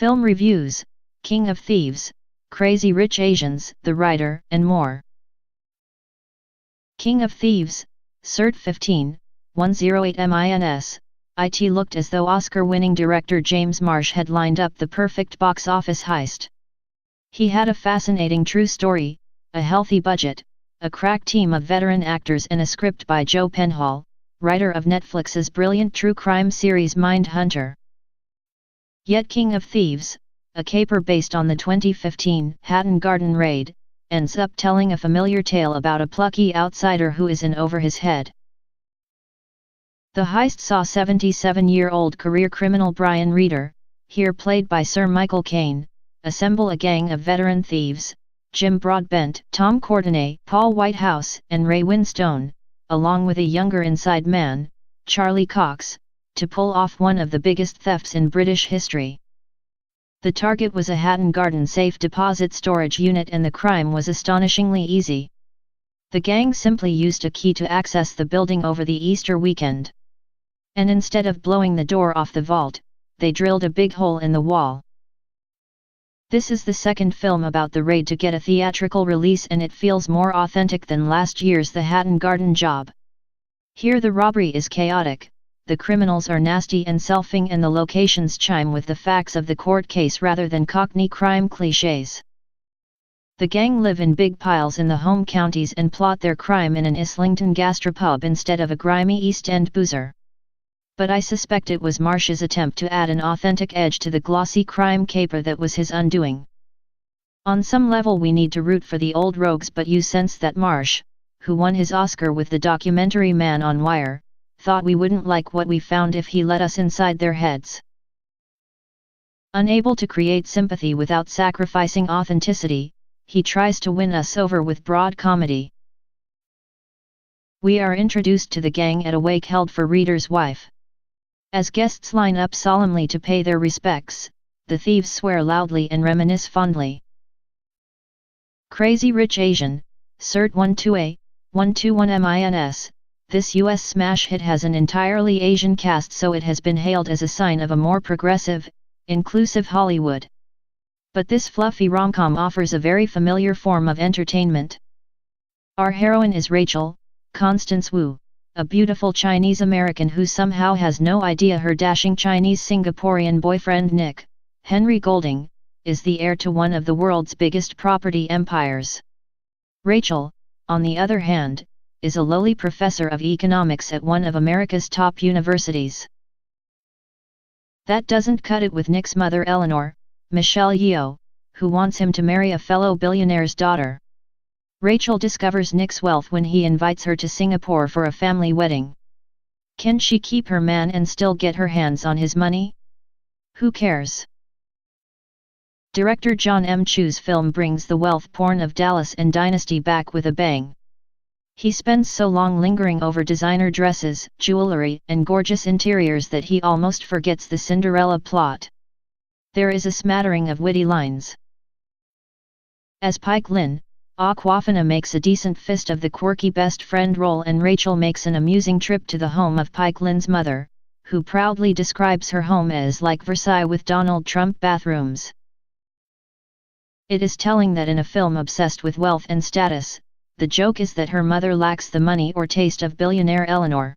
Film reviews, King of Thieves, Crazy Rich Asians, The Writer, and more. King of Thieves, Cert 15, 108 MINS, it looked as though Oscar-winning director James Marsh had lined up the perfect box office heist. He had a fascinating true story, a healthy budget, a crack team of veteran actors and a script by Joe Penhall, writer of Netflix's brilliant true crime series Mindhunter.Yet King of Thieves, a caper based on the 2015 Hatton Garden raid, ends up telling a familiar tale about a plucky outsider who is in over his head. The heist saw 77-year-old career criminal Brian Reader, here played by Sir Michael Caine, assemble a gang of veteran thieves, Jim Broadbent, Tom Courtenay, Paul Whitehouse and Ray Winstone, along with a younger inside man, Charlie Cox, to pull off one of the biggest thefts in British history. The target was a Hatton Garden safe deposit storage unit and the crime was astonishingly easy. The gang simply used a key to access the building over the Easter weekend. And instead of blowing the door off the vault, they drilled a big hole in the wall. This is the second film about the raid to get a theatrical release and it feels more authentic than last year's The Hatton Garden Job. Here the robbery is chaotic, the criminals are nasty and selfing and the locations chime with the facts of the court case rather than cockney crime clichés. The gang live in big piles in the home counties and plot their crime in an Islington gastropub instead of a grimy East End boozer. But I suspect it was Marsh's attempt to add an authentic edge to the glossy crime caper that was his undoing. On some level we need to root for the old rogues, but you sense that Marsh, who won his Oscar with the documentary Man on Wire, thought we wouldn't like what we found if he let us inside their heads. Unable to create sympathy without sacrificing authenticity, he tries to win us over with broad comedy. We are introduced to the gang at a wake held for Reader's wife. As guests line up solemnly to pay their respects, the thieves swear loudly and reminisce fondly. Crazy Rich Asian, Cert 12A, 121 MINS, this US smash hit has an entirely Asian cast, so it has been hailed as a sign of a more progressive, inclusive Hollywood. But this fluffy rom-com offers a very familiar form of entertainment. Our heroine is Rachel, Constance Wu, a beautiful Chinese American who somehow has no idea her dashing Chinese Singaporean boyfriend Nick, Henry Golding, is the heir to one of the world's biggest property empires. Rachel, on the other hand, is a lowly professor of economics at one of America's top universities. That doesn't cut it with Nick's mother Eleanor, Michelle Yeoh, who wants him to marry a fellow billionaire's daughter. Rachel discovers Nick's wealth when he invites her to Singapore for a family wedding. Can she keep her man and still get her hands on his money? Who cares? Director John M. Chu's film brings the wealth porn of Dallas and Dynasty back with a bang. He spends so long lingering over designer dresses, jewelry, and gorgeous interiors that he almost forgets the Cinderella plot. There is a smattering of witty lines. As Pike Lin, Awkwafina makes a decent fist of the quirky best friend role and Rachel makes an amusing trip to the home of Pike Lin's mother, who proudly describes her home as like Versailles with Donald Trump bathrooms. It is telling that in a film obsessed with wealth and status, the joke is that her mother lacks the money or taste of billionaire Eleanor.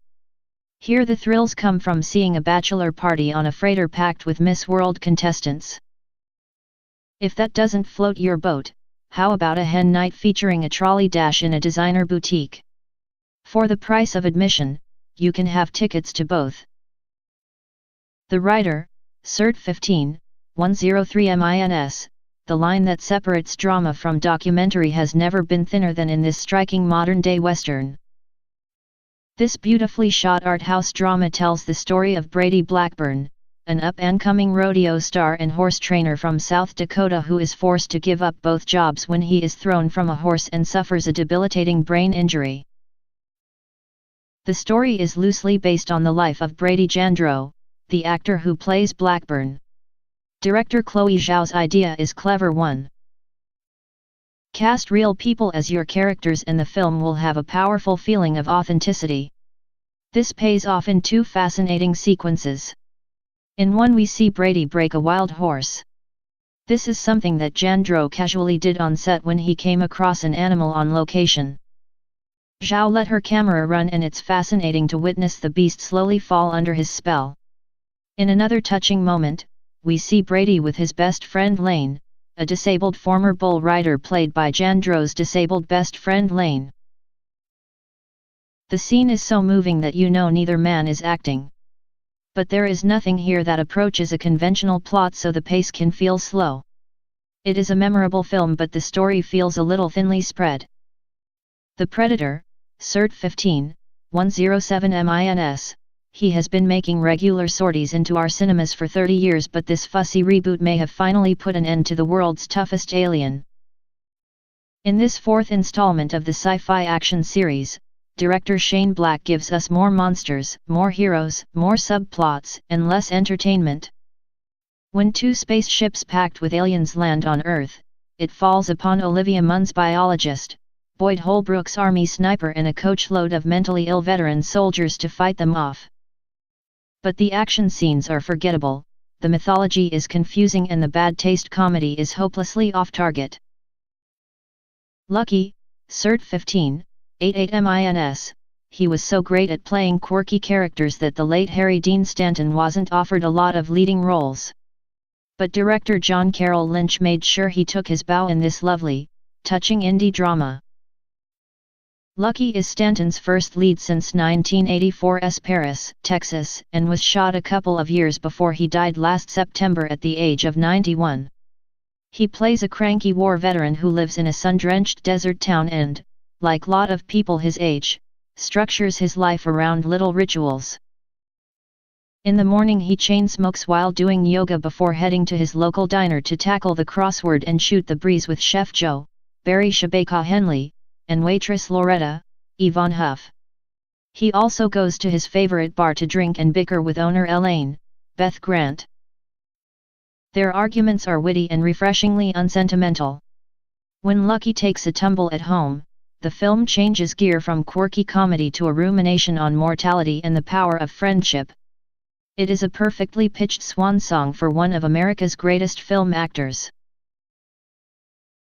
Here the thrills come from seeing a bachelor party on a freighter packed with Miss World contestants. If that doesn't float your boat, how about a hen night featuring a trolley dash in a designer boutique? For the price of admission, you can have tickets to both. The Writer, Cert 15, 103 MINS, the line that separates drama from documentary has never been thinner than in this striking modern-day Western. This beautifully shot art house drama tells the story of Brady Blackburn, an up-and-coming rodeo star and horse trainer from South Dakota who is forced to give up both jobs when he is thrown from a horse and suffers a debilitating brain injury. The story is loosely based on the life of Brady Jandreau, the actor who plays Blackburn. Director Chloe Zhao's idea is clever one. Cast real people as your characters and the film will have a powerful feeling of authenticity. This pays off in two fascinating sequences. In one we see Brady break a wild horse. This is something that Jandro casually did on set when he came across an animal on location. Zhao let her camera run, and it's fascinating to witness the beast slowly fall under his spell. In another touching moment, we see Brady with his best friend Lane, a disabled former bull rider played by Jandro's disabled best friend Lane. The scene is so moving that you know neither man is acting. But there is nothing here that approaches a conventional plot, so the pace can feel slow. It is a memorable film, but the story feels a little thinly spread. The Predator, Cert 15-107 he has been making regular sorties into our cinemas for 30 years, but this fussy reboot may have finally put an end to the world's toughest alien. In this fourth installment of the sci-fi action series, director Shane Black gives us more monsters, more heroes, more subplots, and less entertainment. When two spaceships packed with aliens land on Earth, it falls upon Olivia Munn's biologist, Boyd Holbrook's army sniper, and a coachload of mentally ill veteran soldiers to fight them off. But the action scenes are forgettable, the mythology is confusing, and the bad taste comedy is hopelessly off-target. Lucky, Cert 15-88 he was so great at playing quirky characters that the late Harry Dean Stanton wasn't offered a lot of leading roles. But director John Carroll Lynch made sure he took his bow in this lovely, touching indie drama. Lucky is Stanton's first lead since 1984's Paris, Texas, and was shot a couple of years before he died last September at the age of 91. He plays a cranky war veteran who lives in a sun-drenched desert town and, like lot of people his age, structures his life around little rituals. In the morning he chain smokes while doing yoga before heading to his local diner to tackle the crossword and shoot the breeze with Chef Joe, Barry Shabaka Henley, and waitress Loretta, Yvonne Huff. He also goes to his favorite bar to drink and bicker with owner Elaine, Beth Grant. Their arguments are witty and refreshingly unsentimental. When Lucky takes a tumble at home, the film changes gear from quirky comedy to a rumination on mortality and the power of friendship. It is a perfectly pitched swan song for one of America's greatest film actors.